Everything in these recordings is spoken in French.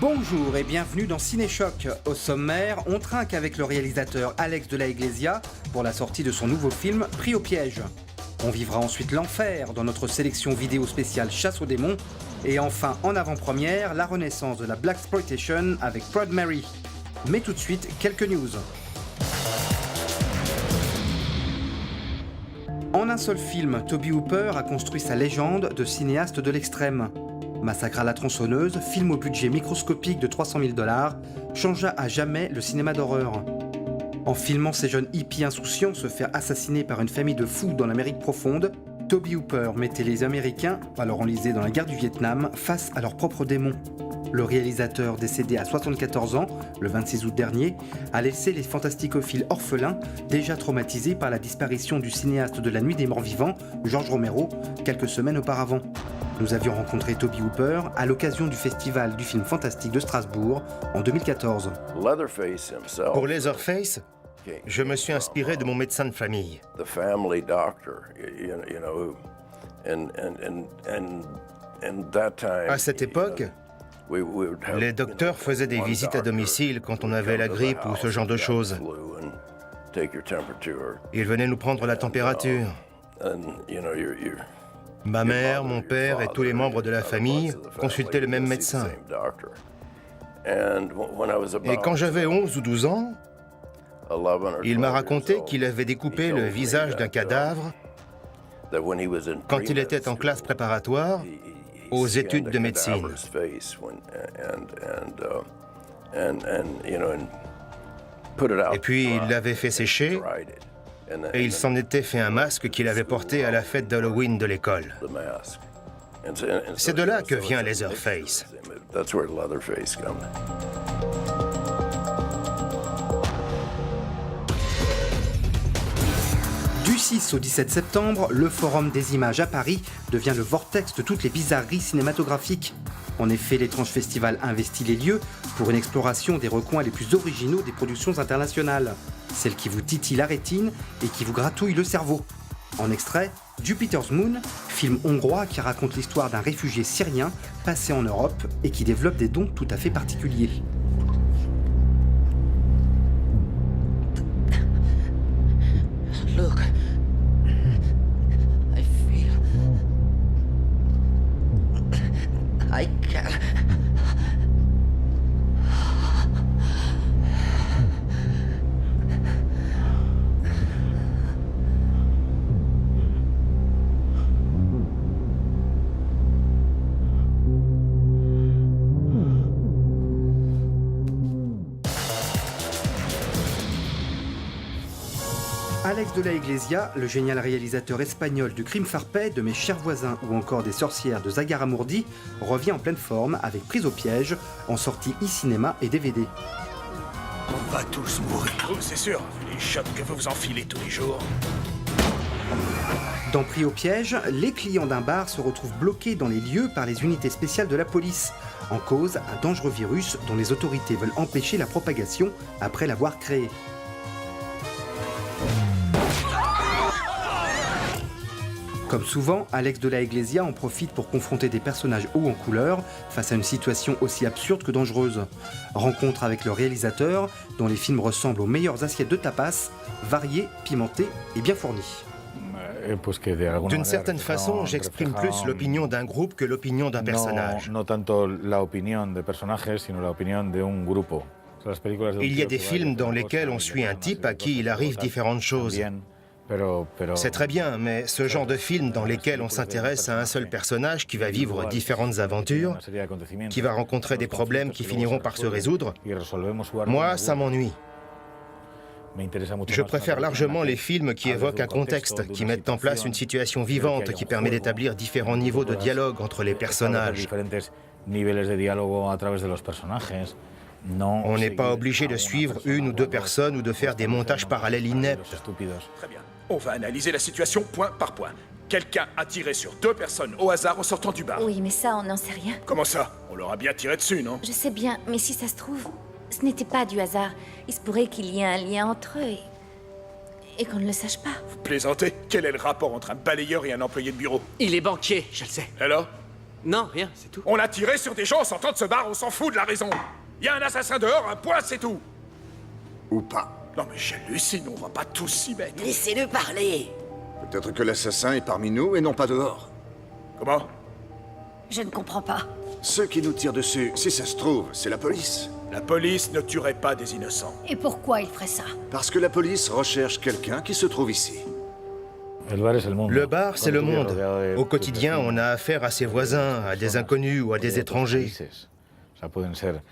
Bonjour et bienvenue dans Cinéchoc. Au sommaire, on trinque avec le réalisateur Alex de la Iglesia pour la sortie de son nouveau film Pris au piège. On vivra ensuite l'enfer dans notre sélection vidéo spéciale Chasse aux démons. Et enfin, en avant-première, la renaissance de la Blaxploitation avec Proud Mary. Mais tout de suite, quelques news. En un seul film, Tobe Hooper a construit sa légende de cinéaste de l'extrême. Massacre à la tronçonneuse, film au budget microscopique de 300 000 $, changea à jamais le cinéma d'horreur. En filmant ces jeunes hippies insouciants se faire assassiner par une famille de fous dans l'Amérique profonde, Tobe Hooper mettait les Américains, alors enlisés dans la guerre du Vietnam, face à leurs propres démons. Le réalisateur, décédé à 74 ans, le 26 août dernier, a laissé les fantasticophiles orphelins, déjà traumatisés par la disparition du cinéaste de la Nuit des Morts Vivants, George Romero, quelques semaines auparavant. Nous avions rencontré Tobe Hooper à l'occasion du Festival du film fantastique de Strasbourg en 2014. Pour Leatherface, je me suis inspiré de mon médecin de famille. À cette époque, les docteurs faisaient des visites à domicile quand on avait la grippe ou ce genre de choses. Ils venaient nous prendre la température. Ma mère, mon père et tous les membres de la famille consultaient le même médecin. Et quand j'avais 11 ou 12 ans, il m'a raconté qu'il avait découpé le visage d'un cadavre quand il était en classe préparatoire aux études de médecine. Et puis il l'avait fait sécher et il s'en était fait un masque qu'il avait porté à la fête d'Halloween de l'école. C'est de là que vient Leatherface. Du 6 au 17 septembre, le Forum des images à Paris devient le vortex de toutes les bizarreries cinématographiques. En effet, l'étrange festival investit les lieux pour une exploration des recoins les plus originaux des productions internationales. Celles qui vous titillent la rétine et qui vous gratouillent le cerveau. En extrait, Jupiter's Moon, film hongrois qui raconte l'histoire d'un réfugié syrien passé en Europe et qui développe des dons tout à fait particuliers. Look, I feel... I can... Alex de la Iglesia, le génial réalisateur espagnol du Crime Farpé, de Mes chers voisins ou encore des sorcières de Zagara Mourdi, revient en pleine forme avec Prise au piège, en sortie e-cinéma et DVD. On va tous mourir. Oh, c'est sûr, vu les chocs que vous vous enfilez tous les jours. Dans Pris au piège, les clients d'un bar se retrouvent bloqués dans les lieux par les unités spéciales de la police. En cause, un dangereux virus dont les autorités veulent empêcher la propagation après l'avoir créé. Comme souvent, Alex de la Iglesia en profite pour confronter des personnages hauts en couleur face à une situation aussi absurde que dangereuse. Rencontre avec le réalisateur, dont les films ressemblent aux meilleures assiettes de tapas, variées, pimentées et bien fournies. D'une certaine façon, j'exprime plus l'opinion d'un groupe que l'opinion d'un personnage. Il y a des films dans lesquels on suit un type à qui il arrive différentes choses. C'est très bien, mais ce genre de film dans lesquels on s'intéresse à un seul personnage qui va vivre différentes aventures, qui va rencontrer des problèmes qui finiront par se résoudre, moi, ça m'ennuie. Je préfère largement les films qui évoquent un contexte, qui mettent en place une situation vivante, qui permet d'établir différents niveaux de dialogue entre les personnages. On n'est pas obligé de suivre une ou deux personnes ou de faire des montages parallèles ineptes. Très bien. On va analyser la situation point par point. Quelqu'un a tiré sur 2 personnes au hasard en sortant du bar. Oui, mais ça, on n'en sait rien. Comment ça? On leur a bien tiré dessus, non? Je sais bien, mais si ça se trouve, ce n'était pas du hasard. Il se pourrait qu'il y ait un lien entre eux et qu'on ne le sache pas. Vous plaisantez? Quel est le rapport entre un balayeur et un employé de bureau? Il est banquier, je le sais. Alors? Non, rien, c'est tout. On a tiré sur des gens en sortant de ce bar, on s'en fout de la raison. Il y a un assassin dehors, un point, c'est tout. Ou pas. Non mais j'hallucine, on va pas tous s'y mettre. Laissez-le parler. Peut-être que l'assassin est parmi nous et non pas dehors. Comment? Je ne comprends pas. Ceux qui nous tirent dessus, si ça se trouve, c'est la police. La police ne tuerait pas des innocents. Et pourquoi il ferait ça? Parce que la police recherche quelqu'un qui se trouve ici. Le bar, c'est le monde. Au quotidien, on a affaire à ses voisins, à des inconnus ou à des étrangers.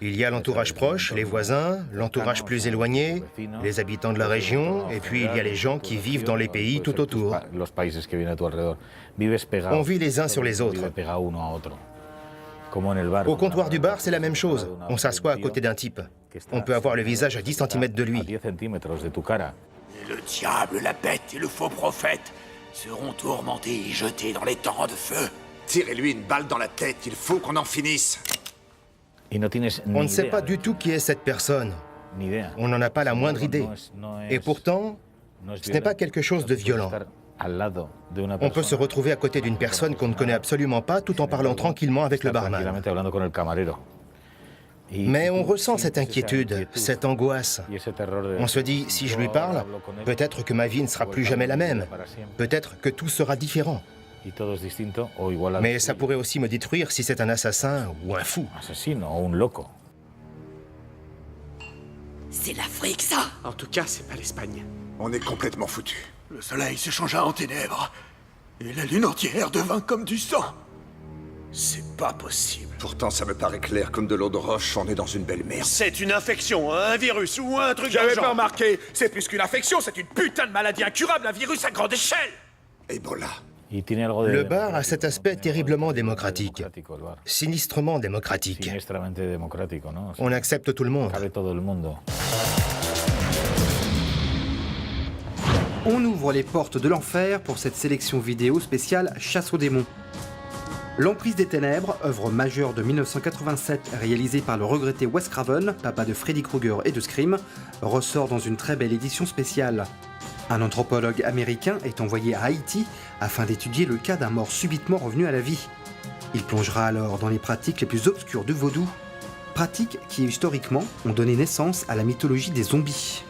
Il y a l'entourage proche, les voisins, l'entourage plus éloigné, les habitants de la région, et puis il y a les gens qui vivent dans les pays tout autour. On vit les uns sur les autres. Au comptoir du bar, c'est la même chose. On s'assoit à côté d'un type. On peut avoir le visage à 10 cm de lui. Et le diable, la bête et le faux prophète seront tourmentés et jetés dans les torrents de feu. Tirez-lui une balle dans la tête, il faut qu'on en finisse. On ne sait pas du tout qui est cette personne. On n'en a pas la moindre idée. Et pourtant, ce n'est pas quelque chose de violent. On peut se retrouver à côté d'une personne qu'on ne connaît absolument pas tout en parlant tranquillement avec le barman. Mais on ressent cette inquiétude, cette angoisse. On se dit, si je lui parle, peut-être que ma vie ne sera plus jamais la même. Peut-être que tout sera différent. Mais ça pourrait aussi me détruire si c'est un assassin ou un fou. C'est l'Afrique, ça! En tout cas, c'est pas l'Espagne. On est complètement foutus. Le soleil se changea en ténèbres, et la lune entière devint comme du sang. C'est pas possible. Pourtant, ça me paraît clair comme de l'eau de roche, on est dans une belle merde. C'est une infection, un virus ou un truc J'avais dans le pas genre. remarqué. C'est plus qu'une infection, c'est une putain de maladie incurable, un virus à grande échelle. Ebola. Le bar a cet aspect terriblement démocratique, sinistrement démocratique. On accepte tout le monde. On ouvre les portes de l'enfer pour cette sélection vidéo spéciale Chasse aux démons. L'Emprise des Ténèbres, œuvre majeure de 1987 réalisée par le regretté Wes Craven, papa de Freddy Krueger et de Scream, ressort dans une très belle édition spéciale. Un anthropologue américain est envoyé à Haïti afin d'étudier le cas d'un mort subitement revenu à la vie. Il plongera alors dans les pratiques les plus obscures du vaudou, pratiques qui historiquement ont donné naissance à la mythologie des zombies.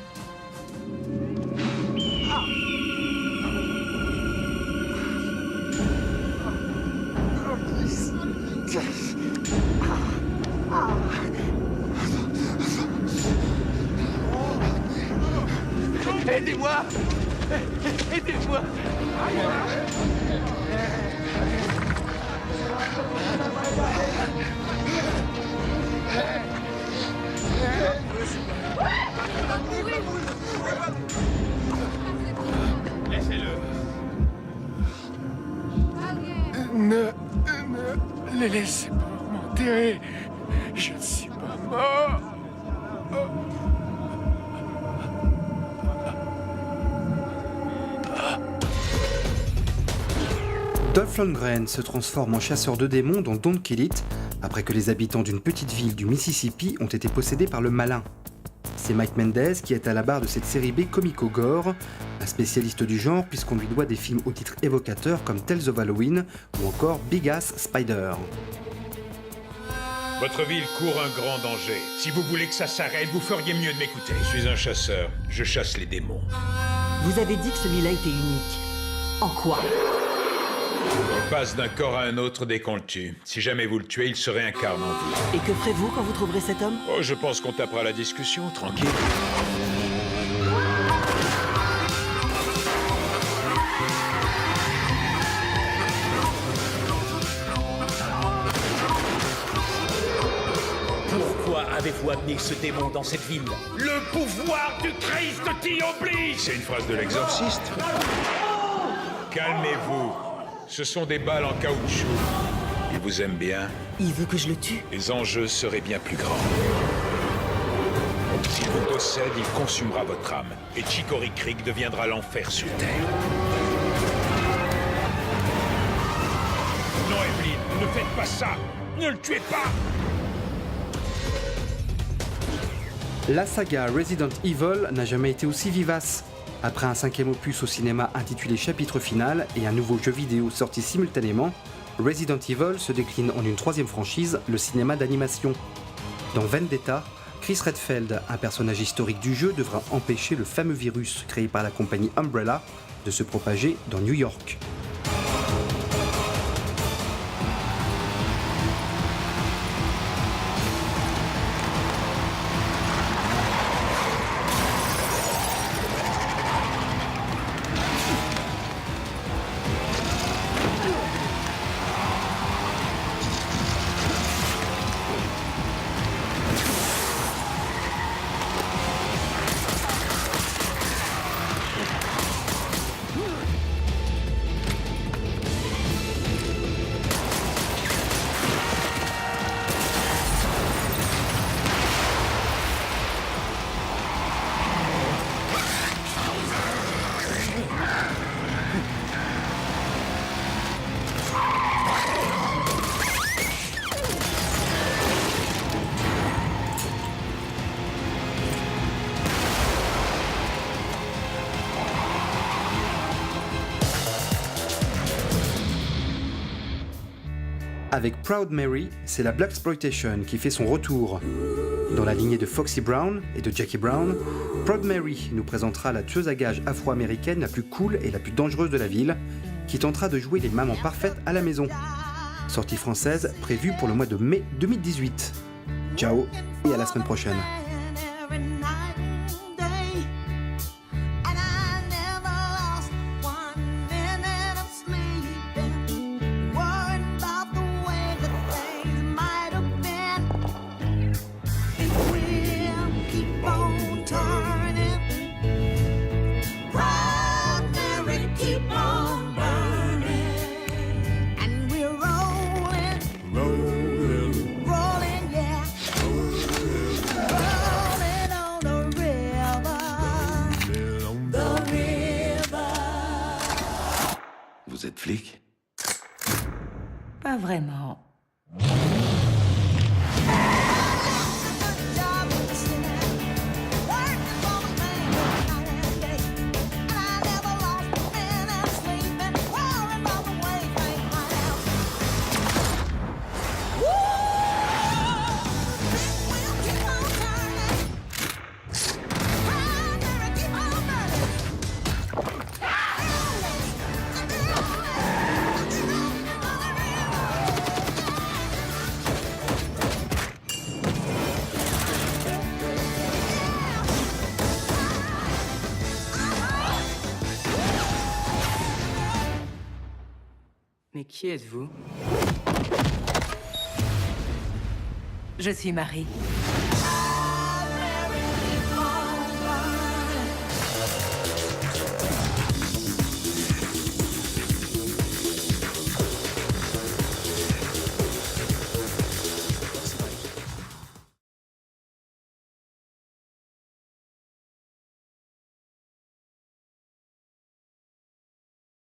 Aidez-moi! Aidez-moi! Ne les laissez pas m'enterrer. Je ne suis pas mort. Dolph Lundgren se transforme en chasseur de démons dans Don't Kill It, après que les habitants d'une petite ville du Mississippi ont été possédés par le malin. C'est Mike Mendez qui est à la barre de cette série B comico-gore, un spécialiste du genre puisqu'on lui doit des films au titre évocateur comme Tales of Halloween ou encore Big Ass Spider. Votre ville court un grand danger. Si vous voulez que ça s'arrête, vous feriez mieux de m'écouter. Je suis un chasseur. Je chasse les démons. Vous avez dit que celui-là était unique. En quoi? Il passe d'un corps à un autre dès qu'on le tue. Si jamais vous le tuez, il se réincarne en vous. Et que ferez-vous quand vous trouverez cet homme? Oh, je pense qu'on tapera la discussion, tranquille. Pourquoi avez-vous amené ce démon dans cette ville? Le pouvoir du Christ t'y oblige. C'est une phrase de l'exorciste. Calmez-vous. Ce sont des balles en caoutchouc. Il vous aime bien. Il veut que je le tue? Les enjeux seraient bien plus grands. S'il vous possède, il consumera votre âme. Et Chicory Creek deviendra l'enfer sur Terre. Non, Evelyn, ne faites pas ça. Ne le tuez pas. La saga Resident Evil n'a jamais été aussi vivace. Après un 5e opus au cinéma intitulé Chapitre Final et un nouveau jeu vidéo sorti simultanément, Resident Evil se décline en une troisième franchise, le cinéma d'animation. Dans Vendetta, Chris Redfield, un personnage historique du jeu, devra empêcher le fameux virus créé par la compagnie Umbrella de se propager dans New York. Avec Proud Mary, c'est la Blaxploitation qui fait son retour. Dans la lignée de Foxy Brown et de Jackie Brown, Proud Mary nous présentera la tueuse à gages afro-américaine la plus cool et la plus dangereuse de la ville, qui tentera de jouer les mamans parfaites à la maison. Sortie française prévue pour le mois de mai 2018. Ciao et à la semaine prochaine. Vous êtes flic? Pas vraiment. Mais qui êtes-vous? Je suis Marie.